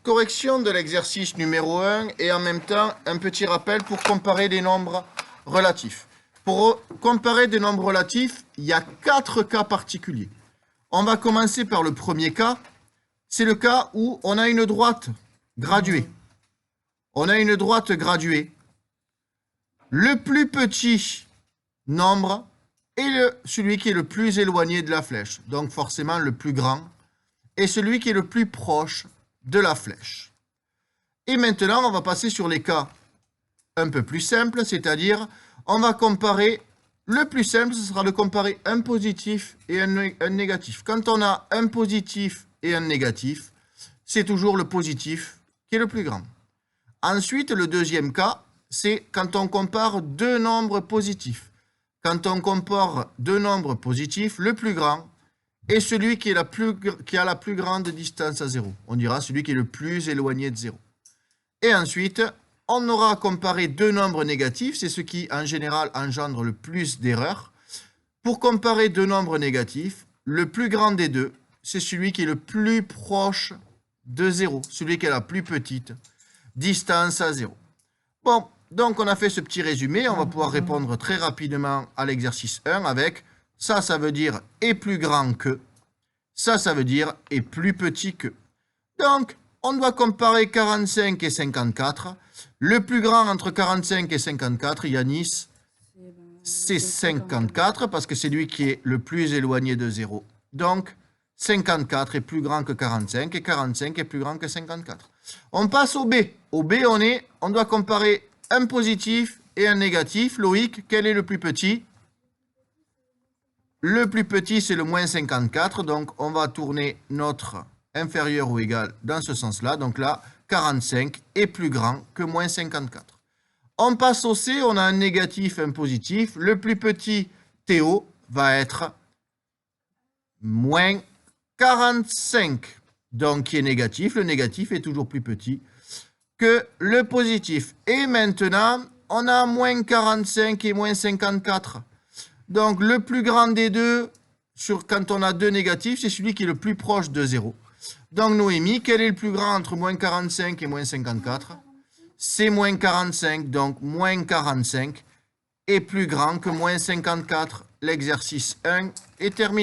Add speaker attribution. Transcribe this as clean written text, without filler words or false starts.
Speaker 1: correction de l'exercice numéro 1 et en même temps un petit rappel pour comparer des nombres relatifs. Pour comparer des nombres relatifs, il y a 4 cas particuliers. On va commencer par le premier cas. C'est le cas où on a une droite graduée. On a une droite graduée. Le plus petit nombre est celui qui est le plus éloigné de la flèche. Donc forcément le plus grand. Et celui qui est le plus proche de la flèche. Et maintenant, on va passer sur les cas un peu plus simples, c'est-à-dire on va comparer, le plus simple, ce sera de comparer un positif et un négatif. Quand on a un positif et un négatif, c'est toujours le positif qui est le plus grand. Ensuite, le deuxième cas, c'est quand on compare deux nombres positifs. Quand on compare deux nombres positifs, le plus grand est celui qui a la plus grande distance à 0. On dira celui qui est le plus éloigné de 0. Et ensuite, on aura à comparer deux nombres négatifs. C'est ce qui, en général, engendre le plus d'erreurs. Pour comparer deux nombres négatifs, le plus grand des deux, c'est celui qui est le plus proche de 0. Celui qui a la plus petite distance à 0. Bon, donc on a fait ce petit résumé. On va pouvoir répondre très rapidement à l'exercice 1 avec... Ça veut dire est plus grand que. Ça veut dire est plus petit que. Donc, on doit comparer 45 et 54. Le plus grand entre 45 et 54, Yanis, c'est 54 parce que c'est lui qui est le plus éloigné de 0. Donc, 54 est plus grand que 45 et 45 est plus grand que 54. On passe au B. Au B, on doit comparer un positif et un négatif. Loïc, quel est le plus petit ? Le plus petit, c'est le moins 54, donc on va tourner notre inférieur ou égal dans ce sens-là. Donc là, 45 est plus grand que moins 54. On passe au C, on a un négatif, un positif. Le plus petit, Théo, va être moins 45, donc qui est négatif. Le négatif est toujours plus petit que le positif. Et maintenant, on a moins 45 et moins 54. Donc, le plus grand des deux, quand on a deux négatifs, c'est celui qui est le plus proche de 0. Donc, Noémie, quel est le plus grand entre moins 45 et moins 54 ? C'est moins 45, donc moins 45 est plus grand que moins 54. L'exercice 1 est terminé.